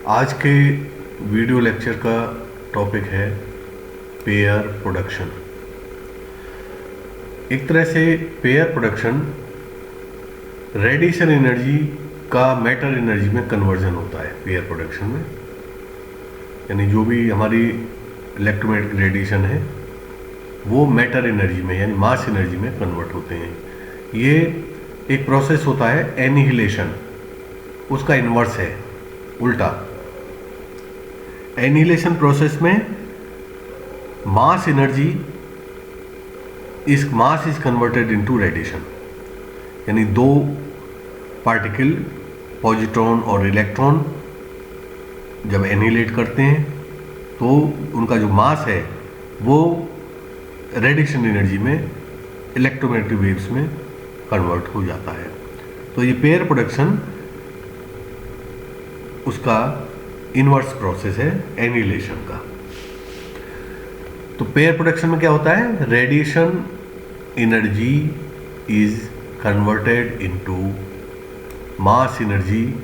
आज के video lecture का टॉपिक है पेयर प्रोडक्शन। एक तरह से पेयर प्रोडक्शन रेडिएशन एनर्जी का मैटर एनर्जी में कन्वर्जन होता है। पेयर प्रोडक्शन में यानी जो भी हमारी इलेक्ट्रोमैग्नेटिक रेडिएशन है वो मैटर एनर्जी में यानी मास एनर्जी में कन्वर्ट होते हैं। ये एक प्रोसेस होता है एनिहिलेशन, उसका इन्वर्स है उल्टा। एनिहिलेशन प्रोसेस में mass energy mass is converted into radiation, यानी दो पार्टिकल पॉजिट्रॉन और इलेक्ट्रॉन जब एनिहिलेट करते हैं तो उनका जो मास है वो रेडिएशन एनर्जी में इलेक्ट्रोमैग्नेटिक वेव्स में कन्वर्ट हो जाता है। तो ये पेयर प्रोडक्शन उसका इनवर्स प्रोसेस है एनिहिलेशन का। तो पेयर प्रोडक्शन में क्या होता है, radiation energy is converted into mass energy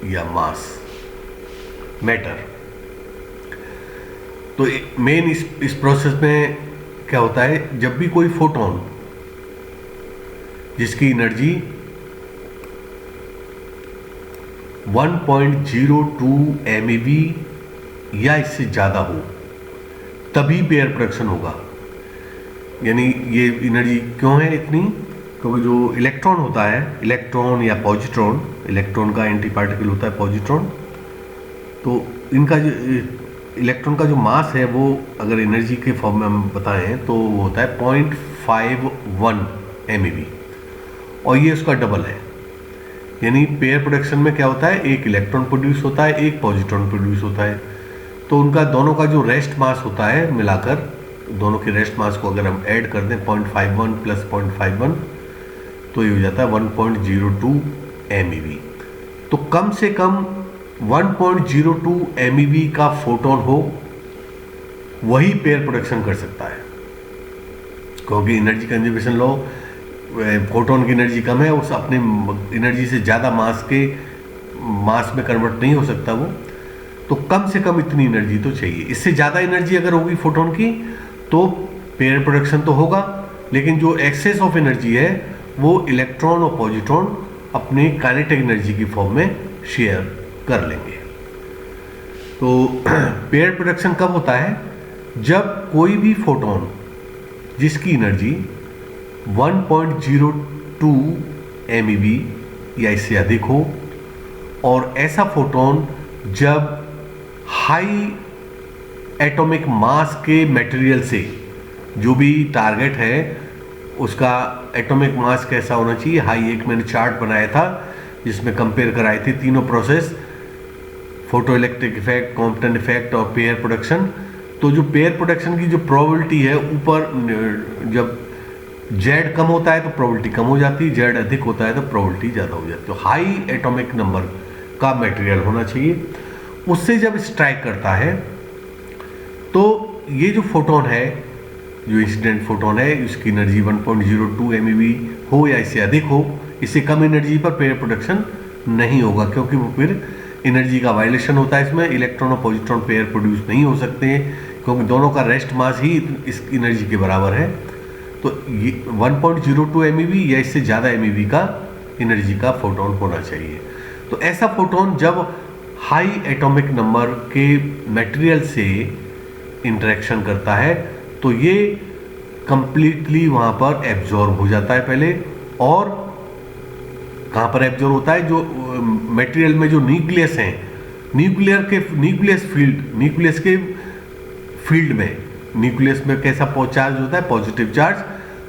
या मास मैटर। तो मेन इस प्रोसेस में क्या होता है, जब भी कोई फोटोन जिसकी एनर्जी 1.02 MeV या इससे ज़्यादा हो तभी पेयर प्रोडक्शन होगा। यानी ये एनर्जी क्यों है इतनी, क्योंकि जो इलेक्ट्रॉन होता है, इलेक्ट्रॉन या पॉजिट्रॉन, इलेक्ट्रॉन का एंटी पार्टिकल होता है पॉजिट्रॉन, तो इनका जो इलेक्ट्रॉन का जो मास है वो अगर एनर्जी के फॉर्म में हम बताएं तो वो होता है 0.51 MeV और ये उसका डबल है। यानी पेयर प्रोडक्शन में क्या होता है, एक इलेक्ट्रॉन प्रोड्यूस होता है, एक पॉजिट्रॉन प्रोड्यूस होता है। तो उनका दोनों का जो रेस्ट मास होता है मिलाकर, दोनों के रेस्ट मास को अगर हम ऐड कर दें 0.51 प्लस 0.51 तो ये हो जाता है 1.02 MeV। तो कम से कम 1.02 MeV का फोटोन हो वही पेयर प्रोडक्शन कर सकता है, क्योंकि एनर्जी कंजर्वेशन लॉ, फोटोन की एनर्जी कम है, उस अपने एनर्जी से ज़्यादा मास में कन्वर्ट नहीं हो सकता वो। तो कम से कम इतनी एनर्जी तो चाहिए। इससे ज़्यादा एनर्जी अगर होगी फोटोन की तो पेयर प्रोडक्शन तो होगा, लेकिन जो एक्सेस ऑफ एनर्जी है वो इलेक्ट्रॉन और पॉजिट्रॉन अपनी काइनेटिक एनर्जी की फॉर्म में शेयर कर लेंगे। तो पेयर प्रोडक्शन कब होता है, जब कोई भी फोटोन जिसकी एनर्जी 1.02 MeV या इससे अधिक हो, और ऐसा फोटोन जब हाई एटॉमिक मास के मटेरियल से, जो भी टारगेट है उसका एटॉमिक मास कैसा होना चाहिए हाई, एक मैंने चार्ट बनाया था जिसमें कंपेयर कराए थे तीनों process, photo electric effect, Compton effect और पेयर प्रोडक्शन। तो जो पेयर प्रोडक्शन की जो प्रोबेबिलिटी है, ऊपर जब Z कम होता है तो प्रोबेबिलिटी कम हो जाती है, Z अधिक होता है तो प्रोबेबिलिटी ज़्यादा हो जाती है। तो हाई एटॉमिक नंबर का मटेरियल होना चाहिए, उससे जब स्ट्राइक करता है तो ये जो फोटोन है, जो इंसिडेंट फोटोन है, इसकी एनर्जी 1.02 MeV हो या इससे अधिक हो, इससे कम एनर्जी पर पेयर प्रोडक्शन नहीं होगा, क्योंकि वो फिर एनर्जी का वायलेशन होता है। इसमें इलेक्ट्रॉन और पॉजिट्रॉन पेयर प्रोड्यूस नहीं हो सकते हैं, क्योंकि दोनों का रेस्ट मास ही इस एनर्जी के बराबर है। तो ये 1.02 MeV या इससे ज़्यादा MeV का एनर्जी का फोटोन होना चाहिए। तो ऐसा फोटोन जब हाई एटॉमिक नंबर के मटेरियल से इंटरेक्शन करता है तो ये कंप्लीटली वहाँ पर एब्जॉर्ब हो जाता है पहले। और कहाँ पर एब्जॉर्ब होता है, जो मटेरियल में जो न्यूक्लियस हैं, न्यूक्लियस के फील्ड में, न्यूक्लियस में कैसा चार्ज होता है, पॉजिटिव चार्ज,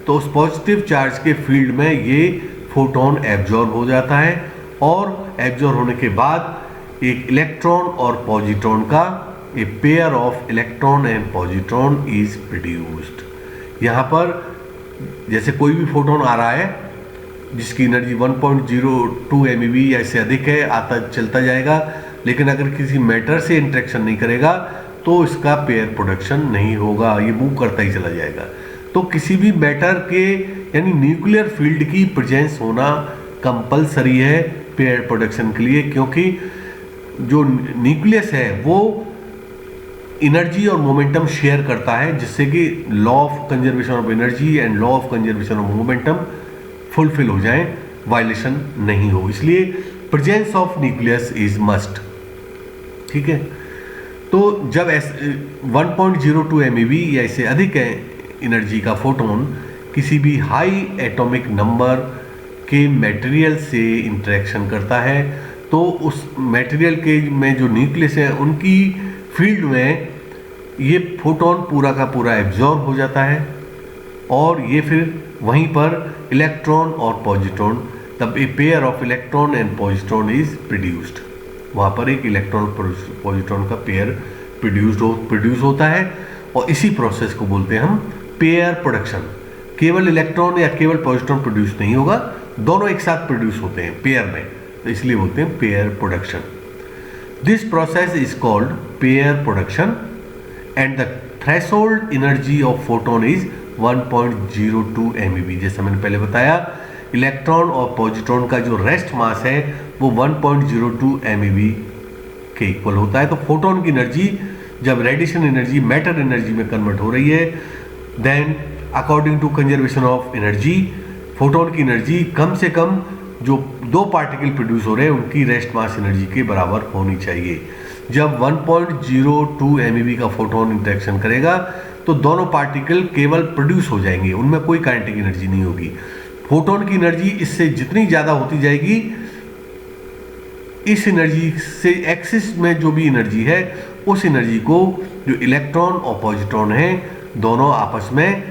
तो उस पॉजिटिव चार्ज के फील्ड में ये फोटोन एब्जॉर्ब हो जाता है, और एब्जॉर्ब होने के बाद एक इलेक्ट्रॉन और पॉजिट्रॉन का a pair of electron and positron is produced. यहाँ पर जैसे कोई भी फोटोन आ रहा है जिसकी एनर्जी 1.02 MeV या इससे अधिक है, आता चलता जाएगा, लेकिन अगर किसी मैटर से इंटरेक्शन नहीं करेगा तो इसका पेयर प्रोडक्शन नहीं होगा, ये मूव करता ही चला जाएगा। तो किसी भी मैटर के यानी न्यूक्लियर फील्ड की प्रेजेंस होना कंपलसरी है पेयर प्रोडक्शन के लिए, क्योंकि जो न्यूक्लियस है वो एनर्जी और मोमेंटम शेयर करता है, जिससे कि law of conservation of energy and law of conservation of momentum fulfil हो जाए, वायलेशन नहीं हो। इसलिए presence of nucleus is must. ठीक है, तो जब 1.02 MeV या इससे अधिक एनर्जी का फोटोन किसी भी हाई एटॉमिक नंबर के मटेरियल से इंटरेक्शन करता है, तो उस मटेरियल के में जो न्यूक्लियस है उनकी फील्ड में ये फोटोन पूरा का पूरा एब्जॉर्ब हो जाता है, और ये फिर वहीं पर इलेक्ट्रॉन और पॉजिट्रॉन, तब a pair of electron and positron is produced. वहाँ पर एक इलेक्ट्रॉन पॉजिट्रॉन का पेयर प्रोड्यूस होता है, और इसी प्रोसेस को बोलते हैं हम पेयर प्रोडक्शन। केवल इलेक्ट्रॉन या केवल पॉजिट्रॉन प्रोड्यूस नहीं होगा, दोनों एक साथ प्रोड्यूस होते हैं पेयर में, तो इसलिए बोलते हैं pair production. This process is called pair production and the threshold energy of photon is 1.02 MeV। जैसा मैंने पहले बताया, इलेक्ट्रॉन और पॉजिट्रॉन का जो रेस्ट मास है वो 1.02 MeV के इक्वल होता है। तो फोटोन की एनर्जी जब रेडिएशन एनर्जी मैटर एनर्जी में कन्वर्ट हो रही है, then according to conservation of energy, photon की एनर्जी कम से कम जो दो पार्टिकल प्रोड्यूस हो रहे हैं उनकी रेस्ट मास एनर्जी के बराबर होनी चाहिए। जब 1.02 MeV का फोटोन इंटरेक्शन करेगा तो दोनों पार्टिकल केवल प्रोड्यूस हो जाएंगे, उनमें कोई काइनेटिक एनर्जी नहीं होगी। फोटोन की एनर्जी इससे जितनी ज़्यादा होती जाएगी, इस एनर्जी से एक्सिस में जो भी एनर्जी है उस एनर्जी को जो इलेक्ट्रॉन और पॉजिट्रॉन हैं दोनों आपस में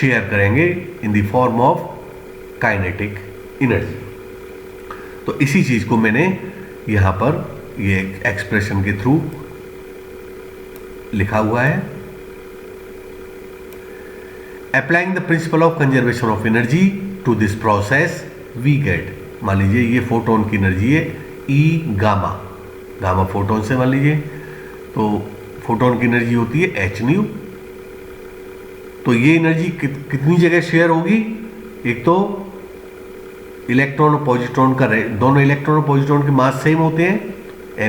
शेयर करेंगे इन the form of kinetic energy. तो इसी चीज़ को मैंने यहाँ पर ये एक्सप्रेशन के थ्रू लिखा हुआ है। Applying the principle of conservation of energy to this process we get, मान लीजिए ये फोटोन की एनर्जी है ई गामा फोटोन से मान लीजिए, तो फोटोन की एनर्जी होती है h न्यू। तो ये एनर्जी कितनी जगह शेयर होगी, एक तो इलेक्ट्रॉन और पॉजिट्रॉन का दोनों इलेक्ट्रॉन और पॉजिट्रॉन के मास सेम होते हैं,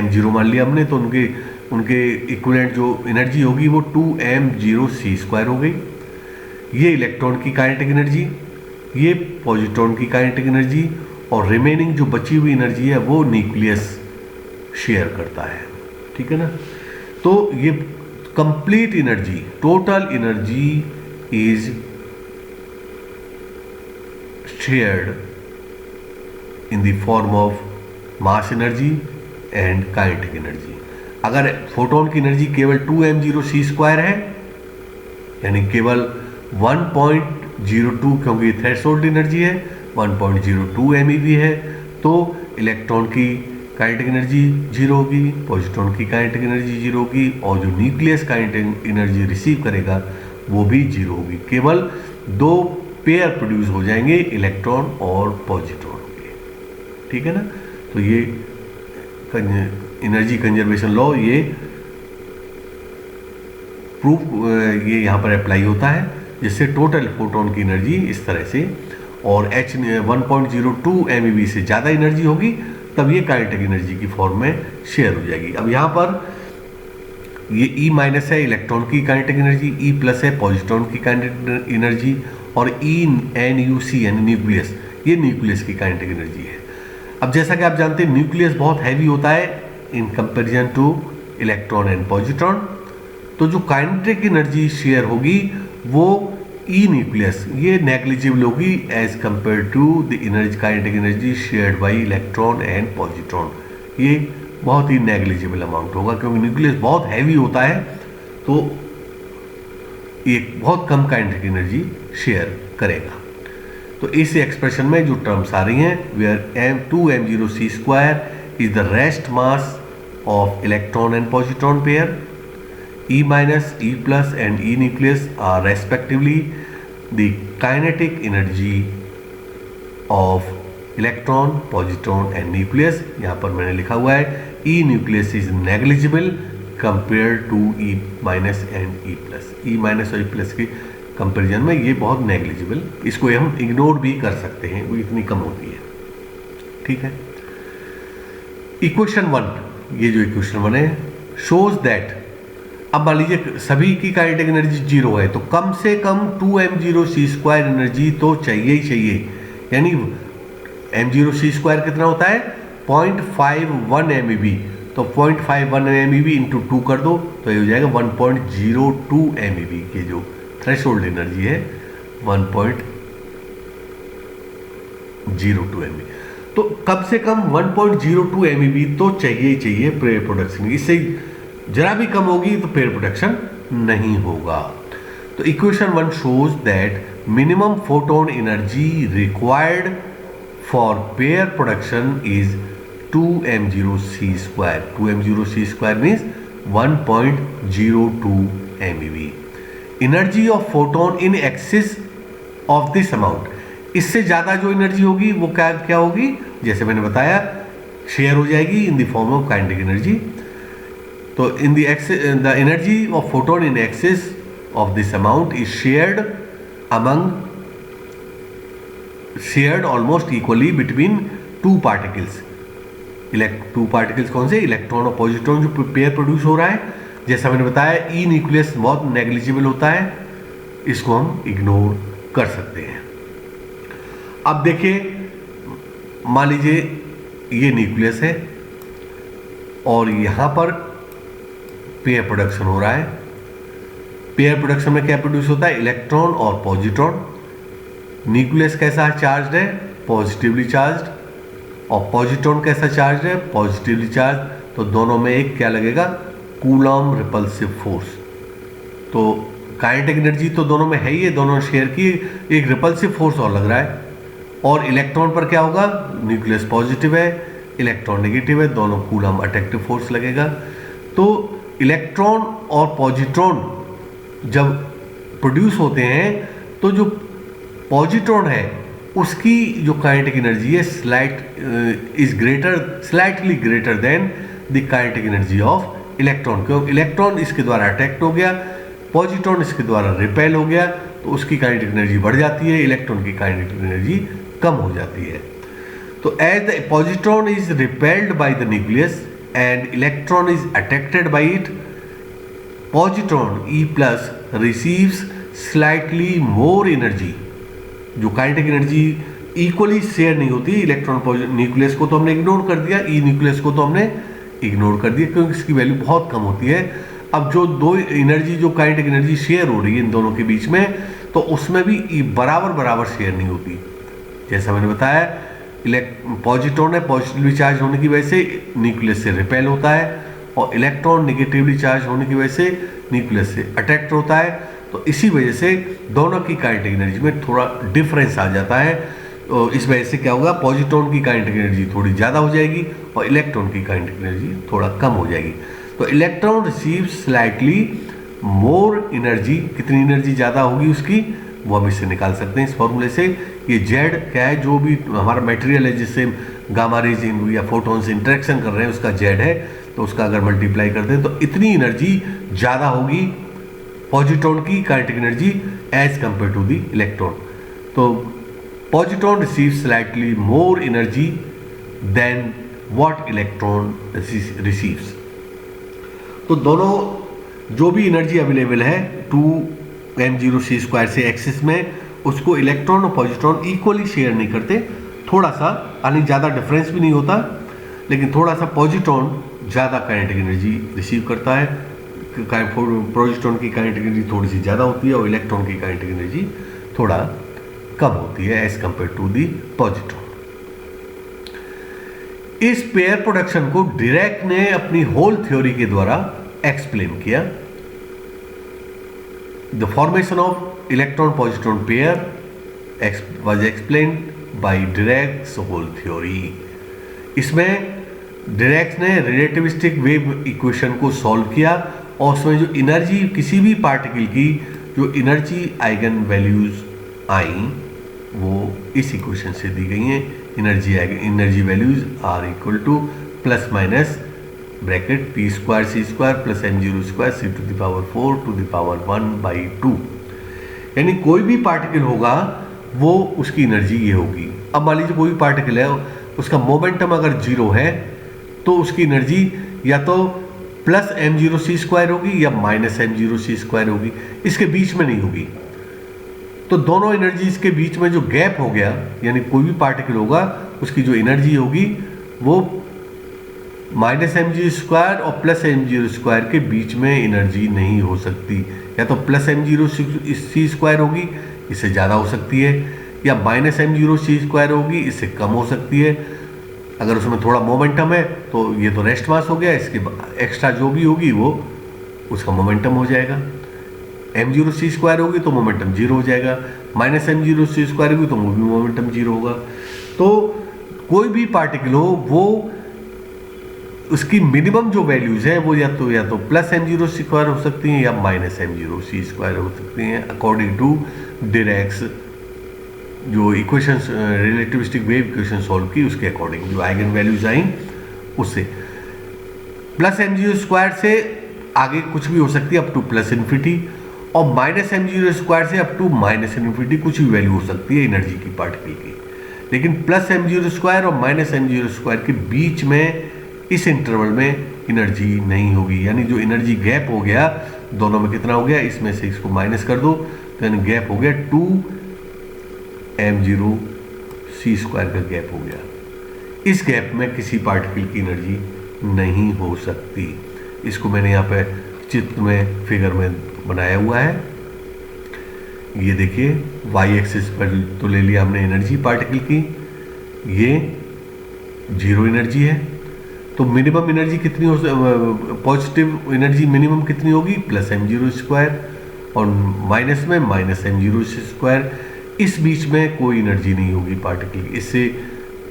m0 मान लिया हमने, तो उनके इक्विवेलेंट जो एनर्जी होगी वो 2m0c² हो गई। ये इलेक्ट्रॉन की काइनेटिक एनर्जी, ये पॉजिट्रॉन की काइनेटिक एनर्जी, और रिमेनिंग जो बची हुई एनर्जी है वो न्यूक्लियस शेयर करता है। ठीक है ना, तो ये complete energy, total energy is shared in the form of mass energy and kinetic energy. अगर फोटोन की एनर्जी केवल 2m0c² है, यानी केवल 1.02, क्योंकि थ्रेशोल्ड एनर्जी है 1.02 MeV है, तो इलेक्ट्रॉन की काइनेटिक एनर्जी 0 होगी, पॉजिट्रॉन की काइनेटिक एनर्जी 0 होगी, और जो न्यूक्लियस काइनेटिक एनर्जी रिसीव करेगा वो भी 0 होगी। केवल दो पेयर प्रोड्यूस हो जाएंगे, इलेक्ट्रॉन और पॉजिट्रॉन के। ठीक है ना, तो ये एनर्जी कंजर्वेशन लॉ ये प्रूफ ये यहाँ पर अप्लाई होता है, जिससे टोटल फोटोन की एनर्जी इस तरह से, और 1.02 MeV से ज़्यादा एनर्जी होगी तब ये काइनेटिक एनर्जी की फॉर्म में शेयर हो जाएगी। अब यहाँ पर ये E- है इलेक्ट्रॉन की काइनेटिक एनर्जी, E+ है पॉजिट्रॉन की काइनेटिक एनर्जी, और NuC यानी न्यूक्लियस, ये न्यूक्लियस की काइनेटिक एनर्जी है। अब जैसा कि आप जानते हैं न्यूक्लियस बहुत हैवी होता है in comparison to electron and positron, तो जो काइनेटिक एनर्जी शेयर होगी वो ई न्यूक्लियस ये नेग्लिजिबल होगी as compare to the energy kinetic energy shared by electron and positron. ये बहुत ही नेग्लिजिबल अमाउंट होगा, क्योंकि न्यूक्लियस बहुत हैवी होता है, तो ये बहुत कम काइनेटिक एनर्जी शेयर करेगा। तो इस एक्सप्रेशन में जो टर्म्स आ रही हैं, where 2m0c² is the rest mass of electron and positron pair, E-, E+ and E nucleus are respectively the kinetic energy of electron, positron and nucleus। यहाँ पर मैंने लिखा हुआ है E nucleus is negligible compared to E- and E+। E- और E+ के comparison में ये बहुत नेग्लिजिबल, इसको हम इग्नोर भी कर सकते हैं, वो इतनी कम होती है। ठीक है, इक्वेशन 1 ये जो इक्वेशन बने शोज दैट, अब मान लीजिए सभी की काइनेटिक एनर्जी जीरो है तो कम से कम 2m0c² एनर्जी तो चाहिए ही चाहिए, यानी m0c² कितना होता है 0.51 MeV, तो 0.51 MeV इंटू 2 कर दो तो ये हो जाएगा 1.02 MeV। ये जो थ्रेशोल्ड एनर्जी है 1.02 MeV, तो कम से कम 1.02 MeV तो चाहिए ही चाहिए पेयर प्रोडक्शन। इससे जरा भी कम होगी तो पेयर प्रोडक्शन नहीं होगा। तो equation 1 shows that minimum photon energy required for pair production is 2m0c²। 2m0c² means 1.02 MeV। Energy of photon in excess of this amount, इससे ज़्यादा जो एनर्जी होगी वो क्या होगी, जैसे मैंने बताया शेयर हो जाएगी in the form of kinetic energy. तो in the energy of photon in excess of this amount is shared almost equally between two particles. Two particles कौन से, इलेक्ट्रॉन और पॉजिट्रॉन जो पेयर प्रोड्यूस हो रहा है। जैसा मैंने बताया ई न्यूक्लियस बहुत नेग्लिजिबल होता है, इसको हम इग्नोर कर सकते हैं। अब देखिए मान लीजिए ये न्यूक्लियस है और यहाँ पर पेयर प्रोडक्शन हो रहा है। पेयर प्रोडक्शन में क्या प्रोड्यूस होता है, इलेक्ट्रॉन और पॉजिट्रॉन। न्यूक्लियस कैसा चार्ज है, पॉजिटिवली चार्ज, और पॉजिट्रॉन कैसा चार्ज है, पॉजिटिवली चार्ज। तो दोनों में एक क्या लगेगा, कूलॉम रिपल्सिव फोर्स। तो काइनेटिक एनर्जी तो दोनों में है ही है, दोनों शेयर की, एक रिपल्सिव फोर्स और लग रहा है। और इलेक्ट्रॉन पर क्या होगा, न्यूक्लियस पॉजिटिव है, इलेक्ट्रॉन नेगेटिव है, दोनों कूलॉम अट्रैक्टिव फोर्स लगेगा। तो इलेक्ट्रॉन और पॉजिट्रॉन जब प्रोड्यूस होते हैं तो जो पॉजिट्रॉन है उसकी जो काइनेटिक एनर्जी है slightly greater than the kinetic energy of electron. क्योंकि इलेक्ट्रॉन इसके द्वारा अट्रैक्ट हो गया, पॉजिट्रॉन इसके द्वारा रिपेल हो गया, तो उसकी काइनेटिक एनर्जी बढ़ जाती है, इलेक्ट्रॉन की काइनेटिक एनर्जी कम हो जाती है। तो as the positron is repelled by the nucleus and electron is attracted by it, positron E plus receives slightly more energy। जो काइनेटिक एनर्जी इक्वली शेयर नहीं होती, इलेक्ट्रॉन न्यूक्लियस को तो हमने इग्नोर कर दिया, ई न्यूक्लियस को तो हमने इग्नोर कर दिया क्योंकि इसकी वैल्यू बहुत कम होती है। अब जो दो एनर्जी जो काइनेटिक एनर्जी शेयर हो रही है इन दोनों के बीच में, तो उसमें भी बराबर शेयर नहीं होती। जैसा मैंने बताया पॉजिट्रॉन है, पॉजिटिवली चार्ज होने की वजह से न्यूक्लियस से रिपेल होता है, और इलेक्ट्रॉन नेगेटिवली चार्ज होने की वजह से न्यूक्लियस से अट्रैक्ट होता है। तो इसी वजह से दोनों की काइनेटिक एनर्जी में थोड़ा डिफरेंस आ जाता है। तो इस वजह से क्या होगा, पॉजिट्रॉन की काइनेटिक एनर्जी थोड़ी ज़्यादा हो जाएगी और इलेक्ट्रॉन की काइनेटिक एनर्जी थोड़ा कम हो जाएगी। तो electron receive slightly more energy, कितनी एनर्जी ज़्यादा होगी उसकी वो हम इससे निकाल सकते हैं इस फॉर्मूले से। ये जेड क्या है, जो भी हमारा मटेरियल है जिससे गामा रेज या फोटोन से इंटरेक्शन कर रहे हैं उसका जेड है, तो उसका अगर मल्टीप्लाई कर दें तो इतनी एनर्जी ज़्यादा होगी पॉजिट्रॉन की kinetic energy as compare to the electron. तो positron receive slightly more energy than what electron receives. तो दोनों जो भी एनर्जी अवेलेबल है 2m0c² से एक्सिस में, उसको इलेक्ट्रॉन और पॉजिट्रॉन इक्वली शेयर नहीं करते, थोड़ा सा, यानी ज़्यादा डिफरेंस भी नहीं होता, लेकिन थोड़ा सा पॉजिट्रॉन ज़्यादा काइनेटिक एनर्जी रिसीव करता है, पॉजिट्रॉन की काइनेटिक एनर्जी थोड़ी सी ज़्यादा होती है और इलेक्ट्रॉन की काइनेटिक एनर्जी थोड़ा कम होती है as compare to the positron. इस पेयर प्रोडक्शन को डिरैक ने अपनी होल थ्योरी के द्वारा एक्सप्लेन किया। The formation of electron positron pair was explained by Dirac's whole theory। इसमें डिरैक ने रिलेटिविस्टिक वेव इक्वेशन को सॉल्व किया और उसमें जो एनर्जी किसी भी पार्टिकल की जो एनर्जी आइगन वैल्यूज आई वो इस इक्वेशन से दी गई हैं। Energy values are equal to plus minus bracket p² c² plus m0² c⁴ to the power 1/2। यानी कोई भी पार्टिकल होगा वो उसकी एनर्जी ये होगी। अब मान लीजिए कोई भी पार्टिकल है, उसका मोमेंटम अगर 0 है तो उसकी एनर्जी या तो प्लस m0c² होगी या माइनस m0c² होगी, इसके बीच में नहीं होगी। तो दोनों एनर्जीज के बीच में जो गैप हो गया, यानी कोई भी पार्टिकल होगा उसकी जो एनर्जी होगी वो माइनस mg² और प्लस m0² के बीच में एनर्जी नहीं हो सकती। या तो प्लस m0c² होगी, इससे ज़्यादा हो सकती है, या माइनस m0c² होगी, इससे कम हो सकती है। अगर उसमें थोड़ा मोमेंटम है तो ये तो रेस्ट मास हो गया, इसके एक्स्ट्रा जो भी होगी वो उसका मोमेंटम हो जाएगा। m0c² होगी तो मोमेंटम 0 हो जाएगा, माइनस m0c² होगी तो वो भी मोमेंटम 0 होगा। तो कोई भी पार्टिकल हो वो उसकी मिनिमम जो वैल्यूज है वो या तो प्लस m0c² हो सकती हैं या माइनस m0c² हो सकती हैं, अकॉर्डिंग टू डिरैक्स जो equations relativistic wave equation solve की उसके अकॉर्डिंग जो आइगन वैल्यूज आई उससे प्लस m0² से आगे कुछ भी हो सकती है अप टू प्लस इन्फिनिटी, और माइनस m0² से अप टू माइनस इन्फिनिटी कुछ भी वैल्यू हो सकती है एनर्जी की पार्टिकल की। लेकिन प्लस m0² और माइनस m0² के बीच में इस इंटरवल में एनर्जी नहीं होगी, यानी जो एनर्जी गैप हो गया दोनों में कितना हो गया, इसमें से इसको माइनस कर दो तो यानी गैप हो गया 2m0c² का गैप हो गया। इस गैप में किसी पार्टिकल की एनर्जी नहीं हो सकती। इसको मैंने यहाँ पे चित्र में फिगर में बनाया हुआ है। ये देखिए वाई एक्सिस पर तो ले लिया हमने एनर्जी पार्टिकल की, ये 0 एनर्जी है। तो मिनिमम एनर्जी कितनी हो, पॉजिटिव एनर्जी मिनिमम कितनी होगी, प्लस m0², और माइनस में माइनस m0c²। इस बीच में कोई एनर्जी नहीं होगी पार्टिकल की। इससे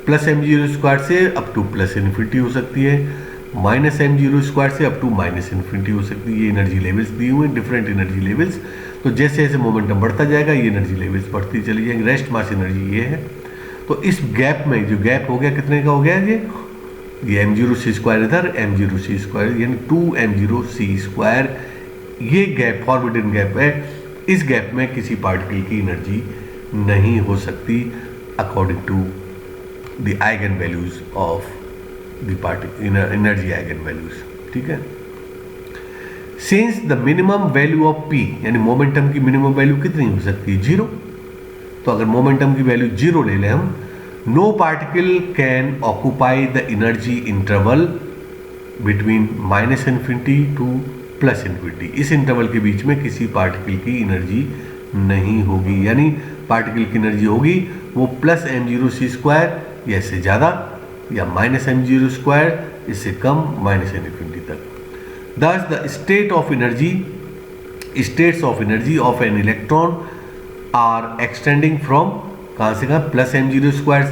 प्लस m0² से अप टू प्लस इन्फिनिटी हो सकती है, माइनस m0² से अप टू माइनस इन्फिनिटी हो सकती है। ये एनर्जी लेवल्स दिए हुए हैं, डिफरेंट एनर्जी लेवल्स। तो जैसे जैसे मोमेंटम बढ़ता जाएगा ये एनर्जी लेवल्स बढ़ती चली जाएंगी। रेस्ट मास एनर्जी ये है। तो इस गैप में जो गैप हो गया कितने का हो गया, ये m0c² इधर, m0c² यानी 2m0c²। ये गैप फॉरबिडन गैप है। इस गैप में किसी पार्टिकल की एनर्जी नहीं हो सकती according to the eigen values of the particle energy eigen values. ठीक है। Since the minimum value of p यानी मोमेंटम की मिनिमम वैल्यू कितनी हो सकती है, 0। तो अगर मोमेंटम की वैल्यू 0 ले लें हम, no particle can occupy the energy interval between minus infinity to plus infinity. इस इंटरवल के बीच में किसी पार्टिकल की एनर्जी नहीं होगी, यानी पार्टिकल की एनर्जी होगी वो प्लस m0c² या इससे ज़्यादा, या माइनस m0², इससे कम, माइनस इन्फिनिटी तक। Thus the state of energy, states of energy of an electron are extending from कहाँ से कहाँ, plus m0²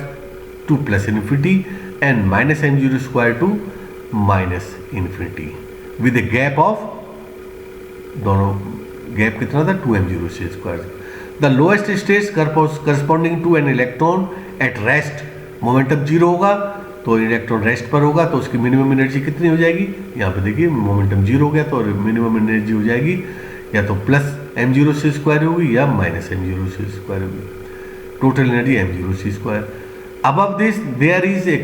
to plus infinity and minus m0² to minus infinity with a gap of, दोनों gap कितना था, 2m0c²। The lowest states corresponding to an electron at rest, momentum 0 होगा तो electron rest पर होगा तो उसकी मिनिमम एनर्जी कितनी हो जाएगी, यहाँ पे देखिए मोमेंटम 0 हो गया तो मिनिमम एनर्जी हो जाएगी या तो प्लस m0c² होगी या माइनस m0c² होगी। Total energy m0c²। Above this there is a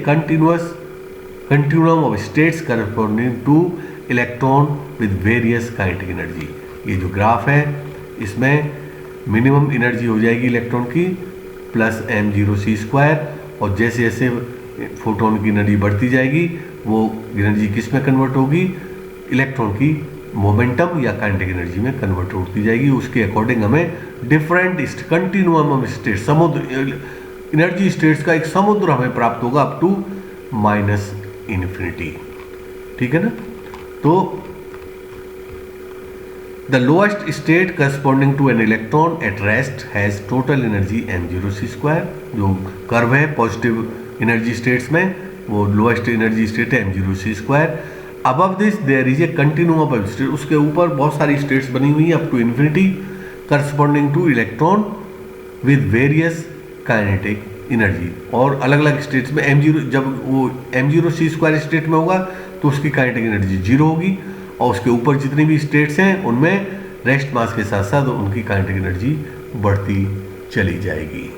continuum of states corresponding to electron with various kinetic energy. ये जो ग्राफ है इसमें मिनिमम एनर्जी हो जाएगी इलेक्ट्रॉन की प्लस m0c², और जैसे जैसे फोटोन की एनर्जी बढ़ती जाएगी वो एनर्जी किस में कन्वर्ट होगी, इलेक्ट्रॉन की मोमेंटम या काइनेटिक एनर्जी में कन्वर्ट होती जाएगी। उसके अकॉर्डिंग हमें डिफरेंट कंटिन्यूम ऑफ स्टेट, समुद्र एनर्जी स्टेट्स का एक समुद्र हमें प्राप्त होगा अप टू माइनस इन्फिनिटी। ठीक है ना। तो the lowest state corresponding to an electron at rest has total energy m0c²। जो कर्व है पॉजिटिव एनर्जी स्टेट्स में वो लोएस्ट एनर्जी स्टेट है m0c²। Above this there is a continuum of state, उसके ऊपर बहुत सारी स्टेट्स बनी हुई हैं up to infinity corresponding to electron with various kinetic energy. और अलग अलग स्टेट्स में जब वो m0c² स्टेट में होगा तो उसकी काइनेटिक एनर्जी 0 होगी, और उसके ऊपर जितनी भी स्टेट्स हैं उनमें रेस्ट मास के साथ साथ उनकी काइनेटिक एनर्जी बढ़ती चली जाएगी।